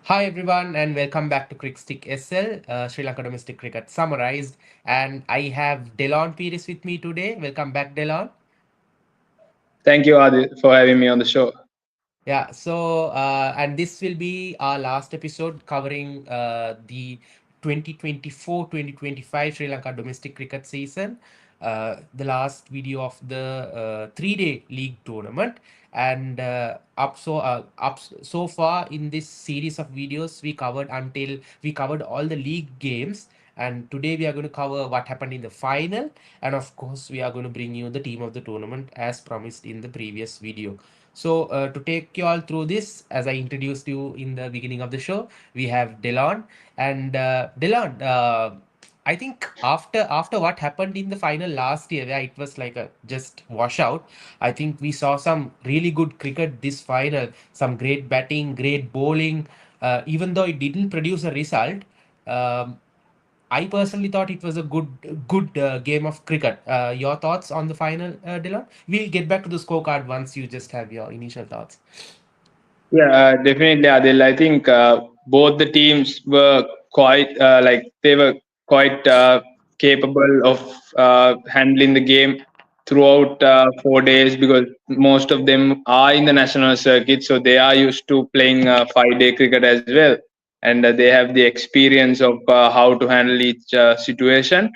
Hi everyone and welcome back to CricStic SL, Sri Lanka Domestic Cricket Summarized. And I have Delon Pires with me today. Welcome back, Delon. Thank you, Adi, for having me on the show. Yeah, and this will be our last episode covering the 2024-2025 Sri Lanka domestic cricket season, the last video of the 3-day league tournament. And so far in this series of videos, we covered all the league games. And today we are going to cover what happened in the final, and of course we are going to bring you the team of the tournament as promised in the previous video. So, to take you all through this, as I introduced you in the beginning of the show, we have Delon. And Delon, I think after what happened in the final last year, where it was like a just washout, I think we saw some really good cricket this final. Some great batting, great bowling. Even though it didn't produce a result, um, I personally thought it was a good game of cricket. Your thoughts on the final, Dylan? We'll get back to the scorecard once you just have your initial thoughts. Yeah, definitely, Adil. I think both the teams were quite they were quite capable of handling the game throughout 4 days because most of them are in the national circuit, so they are used to playing 5 day cricket as well, and they have the experience of how to handle each situation.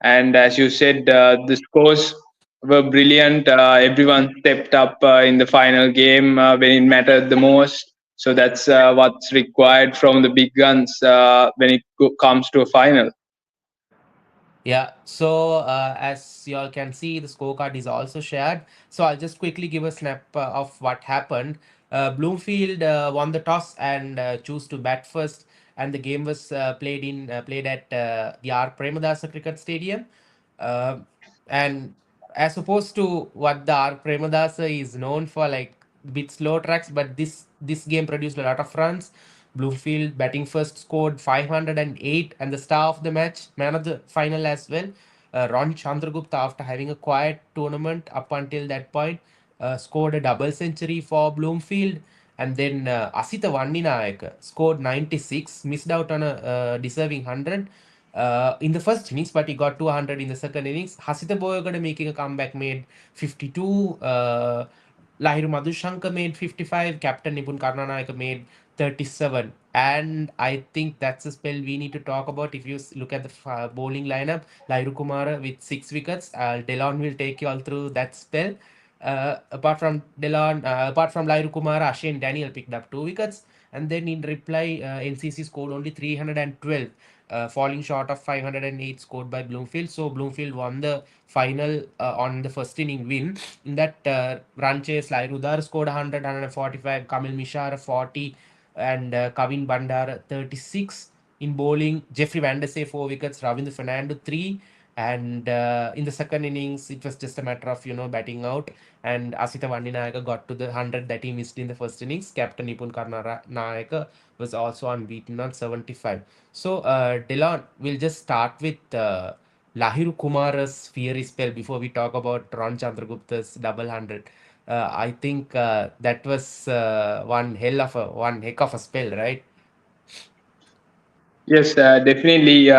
And as you said, the scores were brilliant. Everyone stepped up in the final game when it mattered the most. So that's what's required from the big guns when it comes to a final. Yeah, so as you all can see, the scorecard is also shared. So I'll just quickly give a snap of what happened. Bloomfield won the toss and chose to bat first, and the game was played at the R. Premadasa Cricket Stadium. Uh, and as opposed to what the R. Premadasa is known for, like bit slow tracks, but this game produced a lot of runs. Bloomfield batting first scored 508, and the star of the match, man of the final as well, Ron Chandragupta, after having a quiet tournament up until that point, scored a double century for Bloomfield. And then Asita Vandinayake scored 96, missed out on a deserving 100 in the first innings, but he got 200 in the second innings. Hasita Boyagada making a comeback made 52. Lahiru Madhushankar made 55. Captain Nipun Karnanayaka made 37. And I think that's a spell we need to talk about. If you look at the bowling lineup, Lahiru Kumara with 6 wickets. Delon will take you all through that spell. Apart from Lahiru Kumara, Ashane Daniel picked up 2 wickets. And then in reply, NCC scored only 312, falling short of 508 scored by Bloomfield. So Bloomfield won the final on the first inning win. In that run chase, Lahiru Udara scored 100, 145, Kamil Mishara 40, and Kavin Bandara 36. In bowling, Jeffrey Vandersay 4 wickets, Ravindu Fernando 3. And in the second innings, it was just a matter of batting out. And Asita Vandinayaka got to the 100 that he missed in the first innings. Captain Nipun Karnanayaka was also unbeaten on 75. So, Delon, we'll just start with Lahiru Kumara's fiery spell before we talk about Ron Chandragupta's double 100. I think that was one heck of a spell, right? Yes, definitely.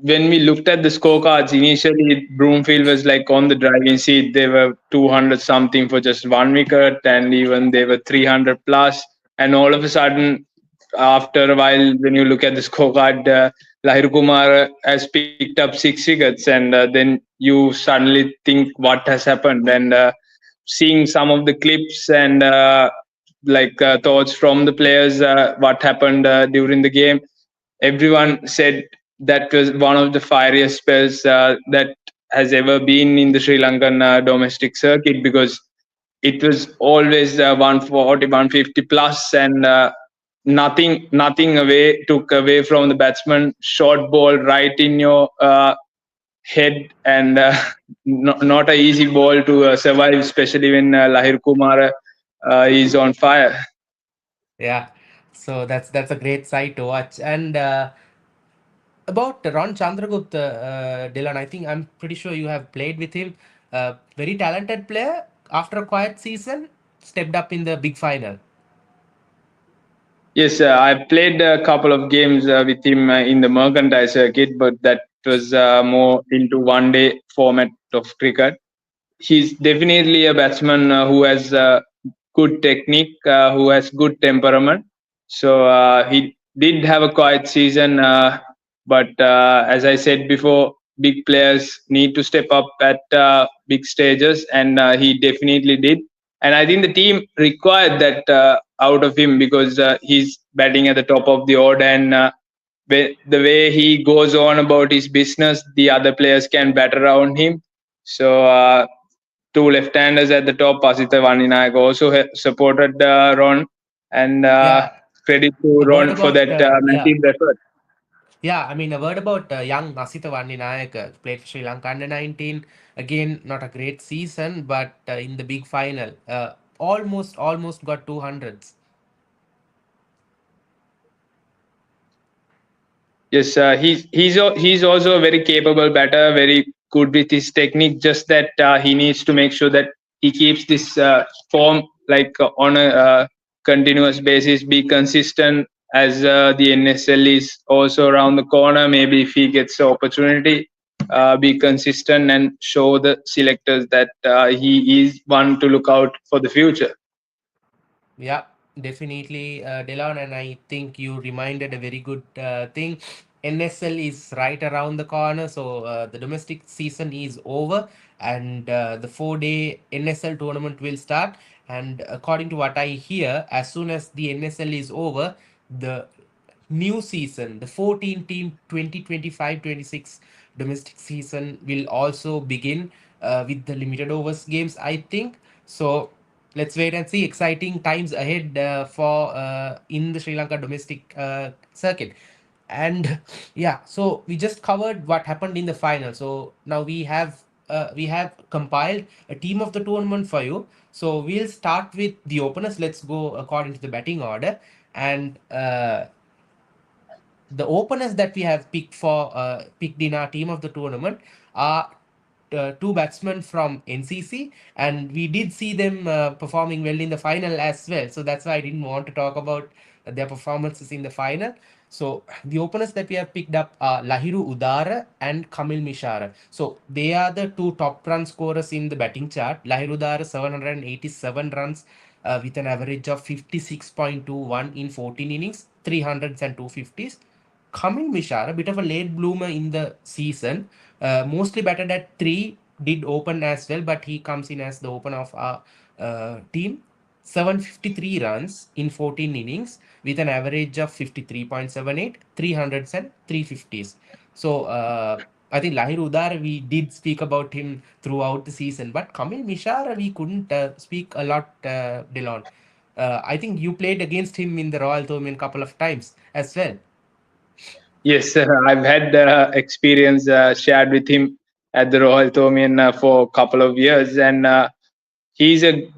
When we looked at the scorecards initially, Broomfield was like on the driving seat. They were 200 something for just 1 wicket, and even they were 300 plus. And all of a sudden, after a while, when you look at the scorecard, Lahiru Kumar has picked up 6 wickets, and then you suddenly think what has happened. And seeing some of the clips and thoughts from the players, what happened during the game, everyone said that was one of the fieriest spells that has ever been in the Sri Lankan domestic circuit because it was always 140, 150 plus, and nothing away took away from the batsman. Short ball right in your head, and not a easy ball to survive, especially when Lahir Kumar is on fire. Yeah. So that's a great sight to watch. And about Ron Chandragupta, Dylan, I think I'm pretty sure you have played with him. Very talented player. After a quiet season, stepped up in the big final. Yes, I played a couple of games with him in the mercantile circuit, but that was more into one day format of cricket. He's definitely a batsman who has good technique, who has good temperament. So he did have a quiet season, but as I said before, big players need to step up at big stages, and he definitely did. And I think the team required that out of him because he's batting at the top of the order, and the way he goes on about his business, the other players can bat around him. So two left-handers at the top. Pasita Vaninayake also supported Ron, and Yeah, credit to a word Ron for about that yeah. massive effort. Yeah, I mean, a word about young Asita Nayak, played for Sri Lanka under 19. Again, not a great season, but in the big final, almost got 200s. Yes, he's also a very capable batter, very good with his technique. Just that he needs to make sure that he keeps this form like on a continuous basis, be consistent. As the NSL is also around the corner, maybe if he gets the opportunity, be consistent and show the selectors that he is one to look out for the future. Yeah, definitely, Delon, and I think you reminded a very good thing. NSL is right around the corner, so the domestic season is over, and the 4-day NSL tournament will start. And according to what I hear, as soon as the NSL is over, the new season, the 14 team 2025-26 domestic season will also begin with the limited overs games, I think. So let's wait and see. Exciting times ahead for in the Sri Lanka domestic circuit. And yeah, so we just covered what happened in the final. So now we have compiled a team of the tournament for you. So we'll start with the openers. Let's go according to the batting order. And the openers that we have picked in our team of the tournament are two batsmen from NCC, and we did see them performing well in the final as well. So that's why I didn't want to talk about their performances in the final. So the openers that we have picked up are Lahiru Udara and Kamil Mishara. So they are the two top run scorers in the batting chart. Lahiru Udara 787 runs with an average of 56.21 in 14 innings, 300s and 250s. Kamil Mishara, a bit of a late bloomer in the season, mostly batted at 3, did open as well, but he comes in as the opener of our team. 753 runs in 14 innings with an average of 53.78, 300s and 350s. So I think Lahiru Udara, we did speak about him throughout the season, but Kamil Mishara, we couldn't speak a lot, Delon. I think you played against him in the Royal Tournament a couple of times as well. Yes, I've had experience shared with him at the Royal Tomian for a couple of years, and he's a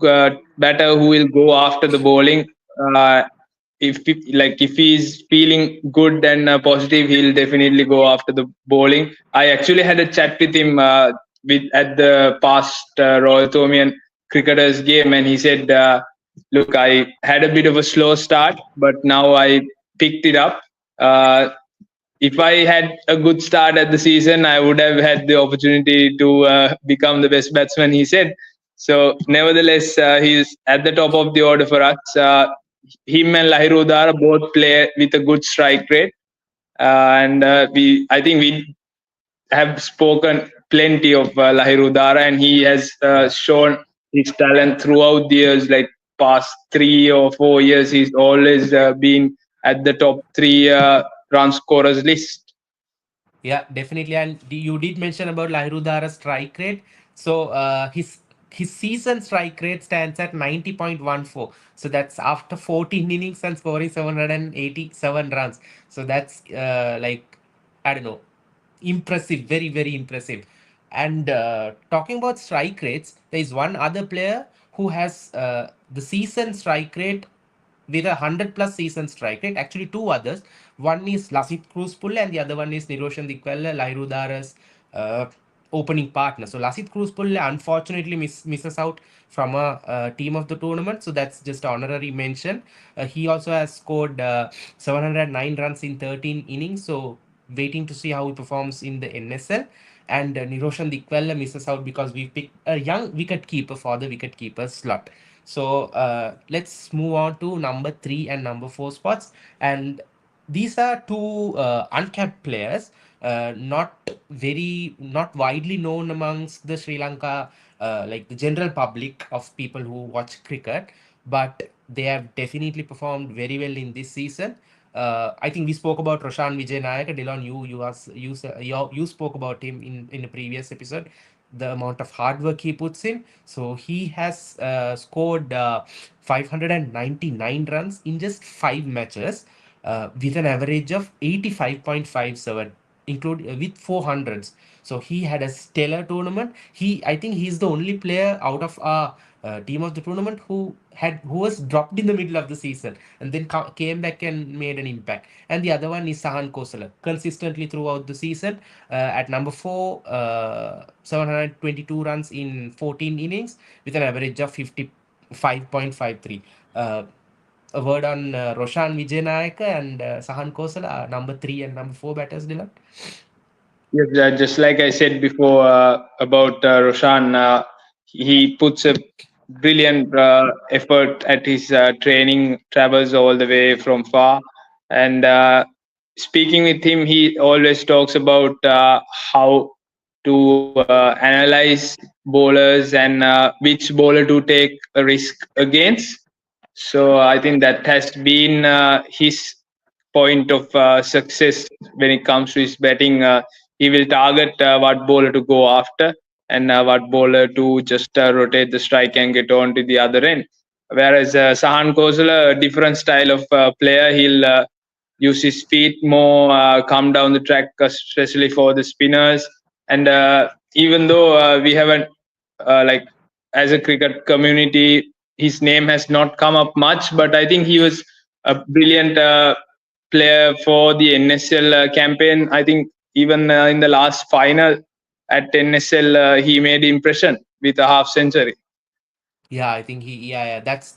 batter who will go after the bowling. Uh, if he's feeling good and positive, he'll definitely go after the bowling. I actually had a chat with him with at the past Royal Tomian cricketers game, and he said, "Look, I had a bit of a slow start, but now I picked it up." Uh, if I had a good start at the season, I would have had the opportunity to become the best batsman, he said. So, nevertheless, he's at the top of the order for us. Him and Lahiru Udara both play with a good strike rate. And I think we have spoken plenty of Lahiru Udara, and he has shown his talent throughout the years, like past 3 or 4 years. He's always been at the top three run scorers list. Yeah, definitely. And you did mention about Lahiru Dara's strike rate. So his season strike rate stands at 90.14. So that's after 14 innings and scoring 787 runs. So that's like, I don't know, impressive, very, very impressive. And talking about strike rates, there is one other player who has the season strike rate with a 100 plus season strike rate. Actually, two others. One is Lasit Cruzpulle and the other one is Niroshan Dikwella, Lahiru Dara's opening partner. So Lasit Cruzpulli unfortunately misses out from a team of the tournament. So that's just honorary mention. He also has scored 709 runs in 13 innings. So waiting to see how he performs in the NSL. And Niroshan Dikwella misses out because we picked a young wicket keeper for the wicket keeper slot. So let's move on to number 3 and number 4 spots. And these are two uncapped players, not widely known amongst the Sri Lanka, like the general public of people who watch cricket, but they have definitely performed very well in this season. I think we spoke about Roshan Wijenayake. Dylan, you spoke about him in a previous episode. The amount of hard work he puts in. So he has scored 599 runs in just 5 matches, with an average of 85.57, include with 400s. So he had a stellar tournament. I think he's the only player out of our team of the tournament who was dropped in the middle of the season and then came back and made an impact. And the other one is Sahan Kosala, consistently throughout the season, at number 4, 722 runs in 14 innings with an average of 55.53. A word on Roshan Wijenayake and Sahan Kosala, number 3 and number 4 batters, Dylan. Yes, just like I said before about Roshan, he puts a brilliant effort at his training, travels all the way from far. And speaking with him, he always talks about how to analyze bowlers and which bowler to take a risk against. So I think that has been his point of success when it comes to his batting. He will target what bowler to go after and what bowler to just rotate the strike and get on to the other end. Whereas Sahan Kosala, a different style of player, he'll use his feet more, come down the track, especially for the spinners. And even though we haven't, like, as a cricket community, his name has not come up much, but I think he was a brilliant player for the NSL campaign. I think even in the last final at NSL, he made impression with a half century. Yeah, I think yeah, that's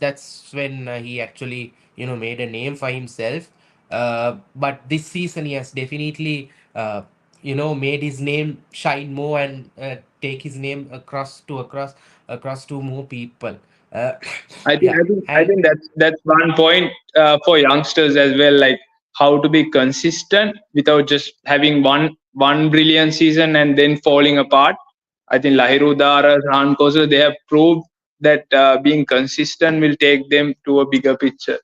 when he actually made a name for himself. But this season he has definitely made his name shine more and take his name across to more people. Uh, I think yeah, I think I and think that's one point for youngsters as well, like how to be consistent without just having one brilliant season and then falling apart. I think Lahiru Udara, Sahan Kosala, they have proved that being consistent will take them to a bigger picture.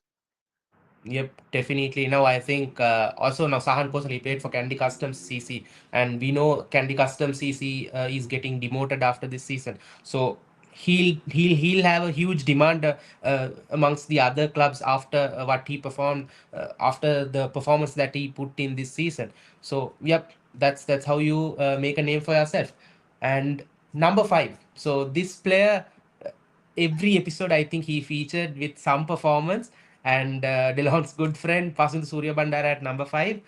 Yep, definitely. Now I think also now Sahan Kosal he played for Candy Customs CC, and we know Candy Customs CC is getting demoted after this season. So he'll have a huge demand amongst the other clubs after what he performed, after the performance that he put in this season. So yep, that's how you make a name for yourself. And number 5. So this player, every episode I think he featured with some performance. And Delon's good friend Pasindu Sooriyabandara at number 5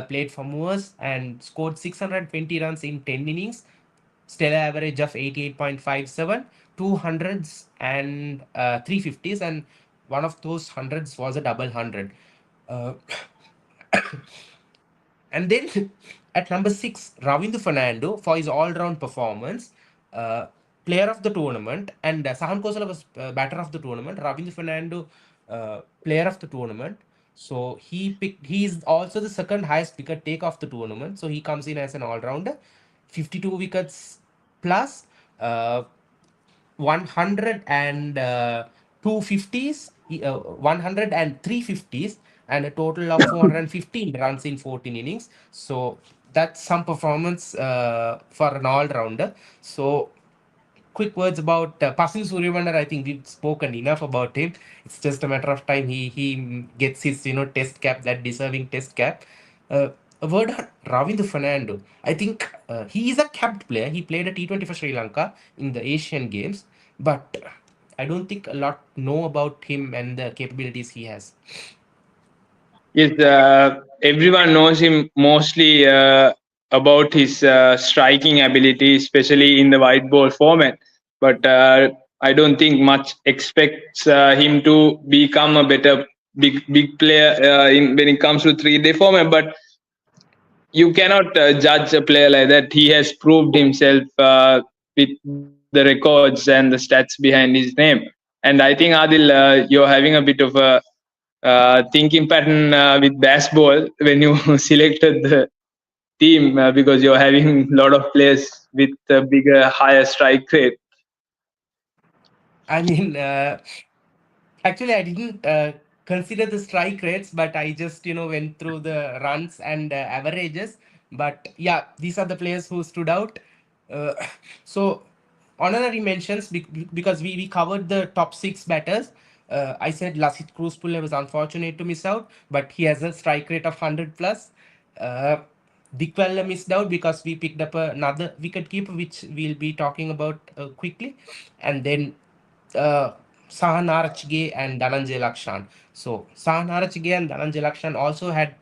played for Moors and scored 620 runs in 10 innings, stellar average of 88.57, two hundreds and 350s, and one of those hundreds was a double hundred. Uh, and then at number 6, Ravindu Fernando for his all-round performance, uh, player of the tournament, and Sahan Kosala was batter of the tournament. Ravindu Fernando, player of the tournament. So he is also the second highest wicket take of the tournament. So he comes in as an all-rounder, 52 wickets plus. 100 and 250s, 100 and 350s, and a total of 415 runs in 14 innings. So that's some performance for an all-rounder. So quick words about Pasindu Sooriyabandara. I think we've spoken enough about him. It's just a matter of time he gets his test cap, that deserving test cap. Uh, a word on Ravindu Fernando. I think he is a capped player. He played a T20 for Sri Lanka in the Asian Games, but I don't think a lot know about him and the capabilities he has. Yes, everyone knows him mostly about his striking ability, especially in the white ball format. But I don't think much expects him to become a better big player when it comes to 3-day format. But you cannot judge a player like that. He has proved himself with the records and the stats behind his name. And I think Adil, you're having a bit of a thinking pattern with baseball when you selected the team because you're having a lot of players with a bigger, higher strike rate. I mean, actually, I didn't consider the strike rates, but I just went through the runs and averages. But yeah, these are the players who stood out. Uh, so honorary mentions because we covered the top six batters. I said Lasit Cruzpule was unfortunate to miss out, but he has a strike rate of 100 plus. Uh, Dikwella missed out because we picked up another wicket keeper, which we'll be talking about quickly, and then uh, Sahan and Dhananjay Lakshan. So Sahan and Dhananjay Lakshan also had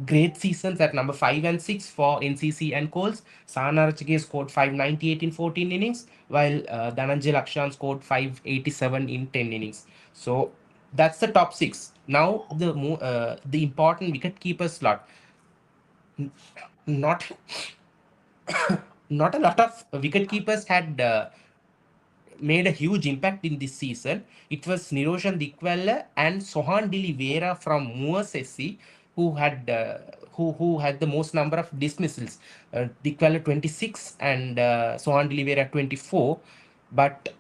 great seasons at number 5 and 6 for NCC and Coles. Sahan scored 598 in 14 innings, while Dhananjay Lakshan scored 587 in 10 innings. So that's the top six. Now the important wicket keeper slot. Not not a lot of wicket keepers had made a huge impact in this season. It was Niroshan Dikwella and Sohan De Livera from Moors SC who had who had the most number of dismissals. Dikwella 26 and Sohan De Livera 24. But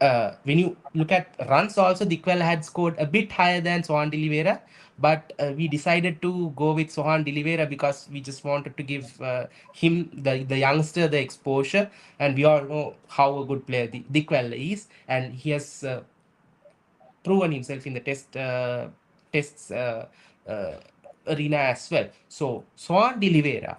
when you look at runs, also Dikwella had scored a bit higher than Sohan De Livera. But we decided to go with Sohan De Livera because we just wanted to give him, the youngster, the exposure. And we all know how a good player Dikwella is, and he has proven himself in the tests uh, arena as well. So Sohan De Livera,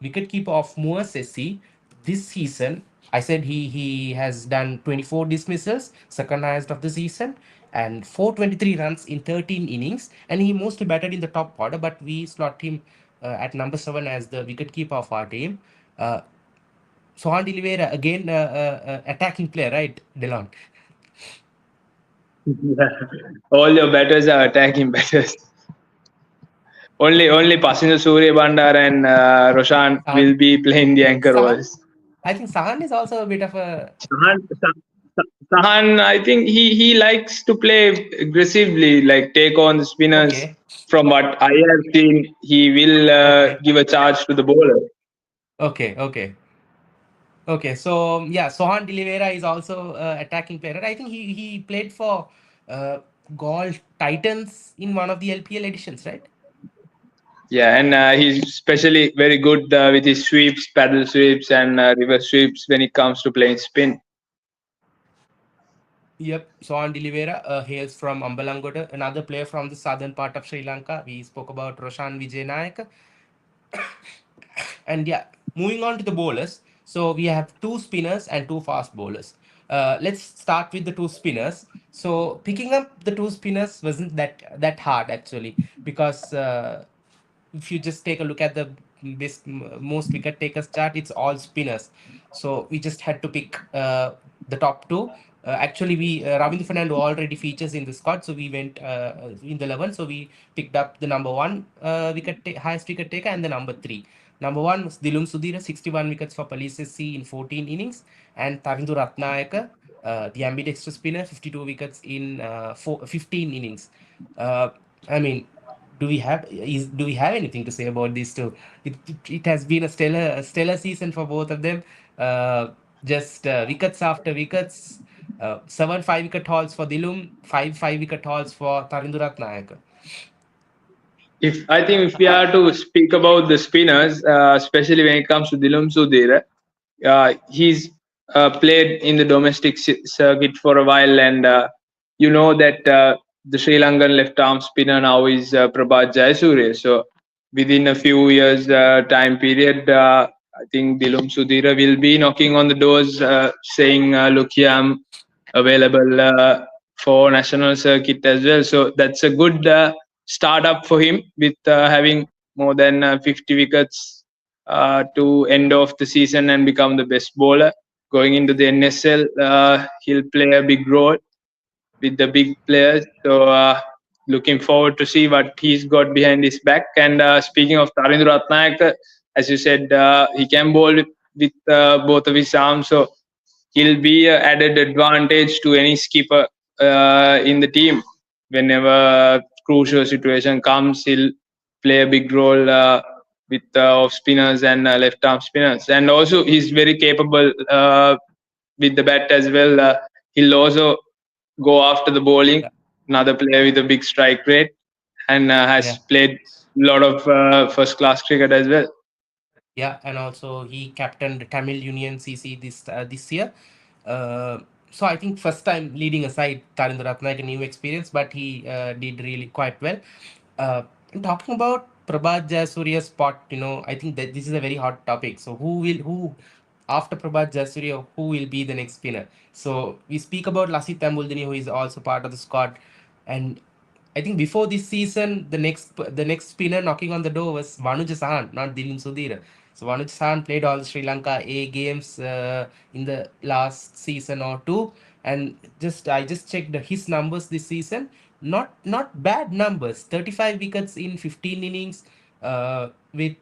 wicketkeeper of Moors SC, this season, I said he has done 24 dismissals, second highest of the season, and 423 runs in 13 innings, and he mostly batted in the top order, but we slot him at number 7 as the wicketkeeper of our team. Uh, Sohan De Livera, again, attacking player, right, Delon? All your batters are attacking batters. Only Pasindu Sooriyabandara and Roshan Sahan, will be playing the anchor Sahan, roles. I think Sahan is also a bit of a Sahan, I think he likes to play aggressively, like take on the spinners. okay, From what I have seen, he will okay, give a charge to the bowler. okay. Okay, so yeah, Sohan De Livera is also attacking player. I think he played for uh, Gaul Titans in one of the LPL editions, right? Yeah, and he's especially very good with his sweeps, paddle sweeps, and reverse sweeps when it comes to playing spin. Yep, Sohan De Livera hails from Ambalangoda, another player from the southern part of Sri Lanka. We spoke about Roshan Wijenayake. And yeah, moving on to the bowlers. So we have two spinners and two fast bowlers. Let's start with the two spinners. So picking up the two spinners wasn't that hard actually, because if you just take a look at the most wicket takers chart, it's all spinners. So we just had to pick the top two. Actually, we Ravindu Fernando already features in the squad, so we went in the 11. So we picked up the number one highest wicket taker and the number three. Number one was Dilum Sudeera, 61 wickets for Police SC in 14 innings, and Tharindu Ratnayake, the ambidextrous spinner, 52 wickets in 15 innings. Uh, I mean, do we have anything to say about these two? It has been a stellar season for both of them. Just wickets after wickets. Seven 5 wicket hauls for Dilum, five wicket hauls for Tharindu Ratnayake. If I think if we are to speak about the spinners, especially when it comes to Dilum Sudeera, he's played in the domestic circuit for a while, and you know that the Sri Lankan left arm spinner now is Prabhat Jayasuriya. So within a few years time period, I think Dilum Sudeera will be knocking on the doors, saying, "Look here, I'm available for national circuit as well." So that's a good startup for him with having more than 50 wickets to end off the season and become the best bowler. Going into the NSL, he'll play a big role with the big players. So looking forward to see what he's got behind his back. And speaking of Tharindu Ratnayake, as you said, he can bowl with both of his arms. So he'll be an added advantage to any skipper in the team. Whenever a crucial situation comes, he'll play a big role with off spinners and left arm spinners. And also, he's very capable with the bat as well. He'll also go after the bowling. Yeah, Another player with a big strike rate and has yeah. played a lot of first class cricket as well. Yeah, and also he captained Tamil Union CC this year. Uh, so I think first time leading aside Tharindu Ratnayake, a new experience, but he did really quite well. And talking about Prabhat Jayasuriya's spot, I think that this is a very hot topic. So who after Prabhat Jayasuriya, who will be the next spinner? So we speak about Lasith Tambuldini, who is also part of the squad, and I think before this season, the next spinner knocking on the door was Vanuja Sahan, not Dilum Sudeera. So Vanuja Sahan played all Sri Lanka A games in the last season or two, and I just checked his numbers this season. Not bad numbers. 35 wickets in 15 innings, with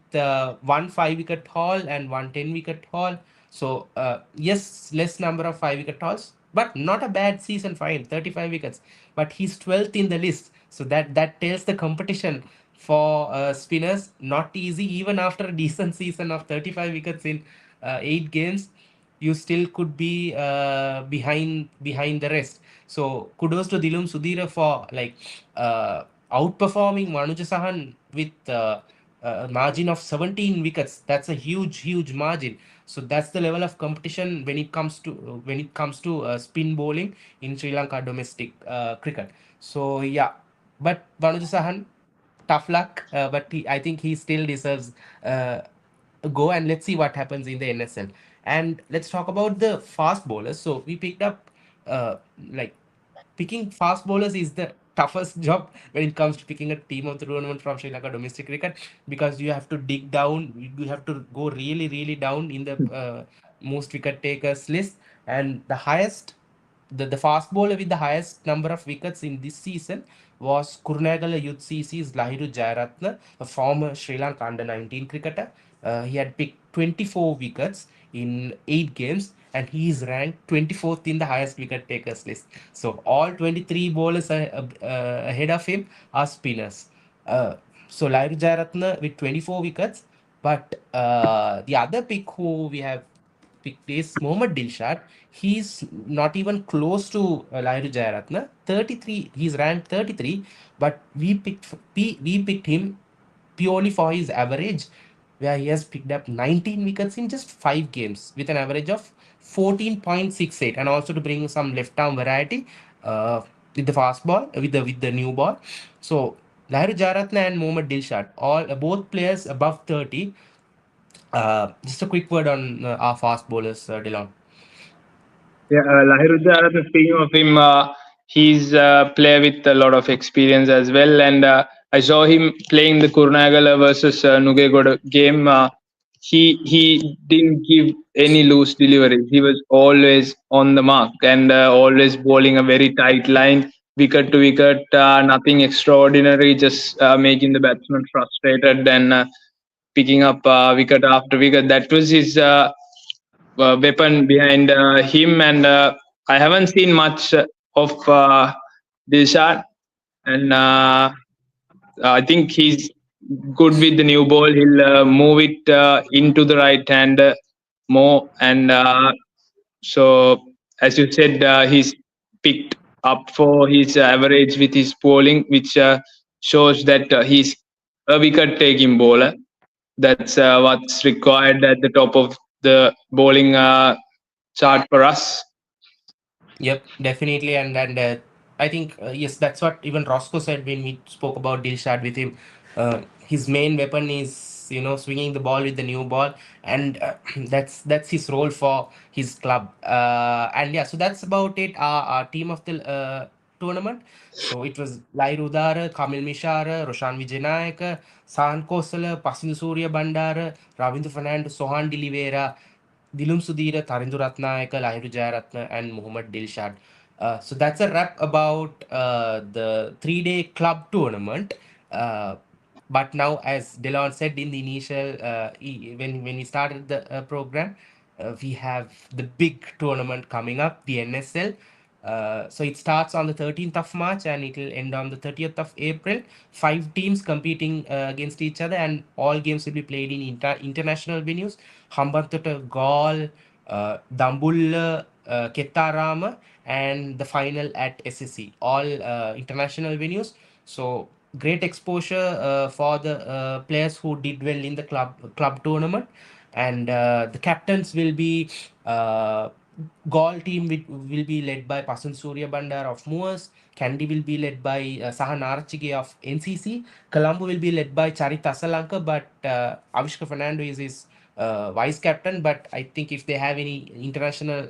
one 5 wicket haul and one 10 wicket haul. So yes, less number of 5 wicket hauls, but not a bad season for him. 35 wickets, but he's 12th in the list. So that tells the competition for spinners not easy. Even after a decent season of 35 wickets in 8 games, you still could be behind the rest. So kudos to Dilum Sudeera for like outperforming Manuja Sahan with a margin of 17 wickets. That's a huge margin. So that's the level of competition when it comes to spin bowling in Sri Lanka domestic cricket. So yeah, but Manuja Sahan, tough luck, but I think he still deserves a go, and let's see what happens in the NSL. And let's talk about the fast bowlers. So we picked up uh, like picking fast bowlers is the toughest job when it comes to picking a team of the tournament from Sri Lanka domestic cricket, because you have to dig down, you have to go really down in the most wicket takers list, and the fast bowler with the highest number of wickets in this season was Kurnagala Youth CC's Lahiru Jayaratne, a former Sri Lanka under 19 cricketer. He had picked 24 wickets in 8 games, and he is ranked 24th in the highest wicket takers list. So all 23 bowlers ahead of him are spinners. So Lahiru Jayaratne with 24 wickets, but the other pick who we have picked is Mohamed Dilshad. He's not even close to Lahiru Jayaratne. 33. He's ranked 33, but we picked him purely for his average, where he has picked up 19 wickets in just 5 games with an average of 14.68, and also to bring some left arm variety with the fast ball with the new ball. So Lahiru Jayaratne and Mohamed Dilshad, all both players above 30. Just a quick word on our fast bowlers, Delon. Yeah, Lahiru Udara, speaking of him, he's a player with a lot of experience as well. And I saw him playing the Kurnagala versus Nugegoda game. He didn't give any loose deliveries. He was always on the mark and always bowling a very tight line, wicket to wicket, nothing extraordinary, just making the batsman frustrated and picking up wicket after wicket. That was his weapon behind him, and I haven't seen much of Dilshad, and I think he's good with the new ball. He'll move it into the right hand more, and so as you said, he's picked up for his average with his bowling, which shows that he's a wicket-taking bowler. That's what's required at the top of the bowling chart for us. Yep, definitely, and I think yes, that's what even Roscoe said when we spoke about Dilshad with him. His main weapon is swinging the ball with the new ball, and that's his role for his club. And yeah, so that's about it. Our team of the tournament. So it was Lahiru Udara, Kamil Mishara, Roshan Wijenayake, Sahan Kosala, Pasindu Sooriyabandara, Ravindu Fernando, Sohan De Livera, Dilum Sudeera, Tharindu Ratnayake, Lahiru Jayaratne, and Mohamed Dilshad. So that's a wrap about the 3 day club tournament. Uh, but now, as Delon said in the initial, when we started the program, we have the big tournament coming up, the NSL. So it starts on the 13th of March and it will end on the 30th of April. 5 teams competing against each other, and all games will be played in international venues. Hambantota, Gaul, Dambulla, Kettarama, and the final at SSC. All international venues. So great exposure for the players who did well in the club tournament, and the captains will be Gaul team will be led by Pasindu Sooriyabandara of Moors. Kandy will be led by Sahan Kosala of NCC. Colombo will be led by Charith Asalanka, but Avishka Fernando is his vice captain. But I think if they have any international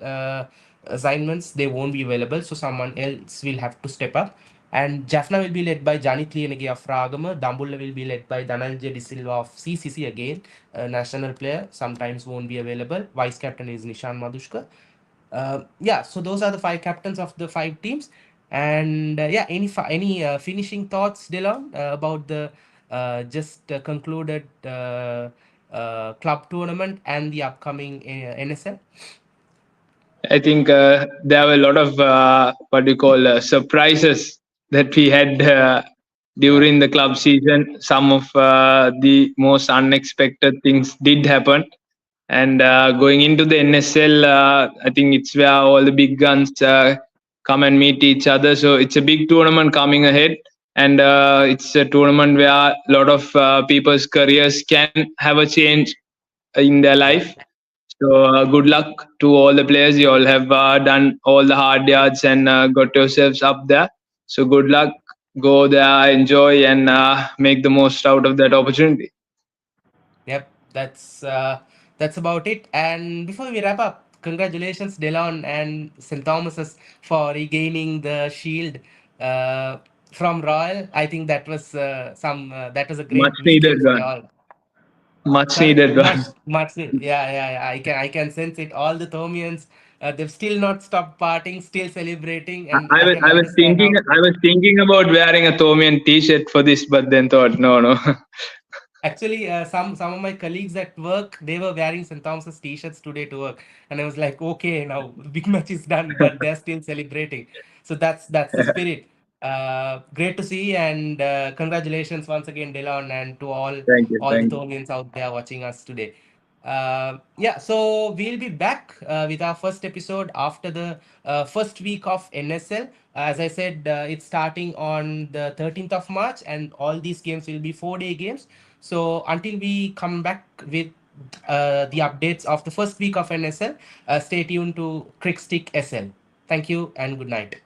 assignments, they won't be available. So someone else will have to step up. And Jaffna will be led by Janith Liyanagi of Ragama. Dambulla will be led by Dhananjay De Silva of CCC again, a national player. Sometimes won't be available. Vice captain is Nishan Madhushka. Yeah, so those are the 5 captains of the 5 teams. And yeah, any finishing thoughts, Dylan, about the just concluded club tournament and the upcoming NSL? I think there were a lot of what do you call surprises that we had Yeah. during the club season. Some of the most unexpected things did happen, and going into the NSL, I think it's where all the big guns come and meet each other. So it's a big tournament coming ahead, and it's a tournament where a lot of people's careers can have a change in their Yeah. life. So good luck to all the players. You all have done all the hard yards and got yourselves up there. So good luck. Go there, enjoy, and make the most out of that opportunity. Yep, that's about it. And before we wrap up, congratulations, Delon and St. Thomas's, for regaining the shield uh, from Royal. I think that was that was a Much great needed weekend for one. y'all. Much Sorry, needed one. much. Yeah, yeah. I can sense it. All the Thomians, they've still not stopped partying, still celebrating, and I can I was understand thinking how about wearing a Tomian T-shirt for this, but then thought no, no. Actually, some of my colleagues at work, they were wearing St. Thomas's t-shirts today to work, and I was like, okay, now big match is done, but they're still celebrating. So that's the spirit. Great to see, and congratulations once again, Delon, and to Thank you, all the thank you. Thornians out there watching us today. Yeah, so we'll be back with our first episode after the first week of NSL. As I said, it's starting on the 13th of March, and all these games will be 4 day games. So until we come back with the updates of the first week of NSL, stay tuned to CricStic SL. Thank you and good night.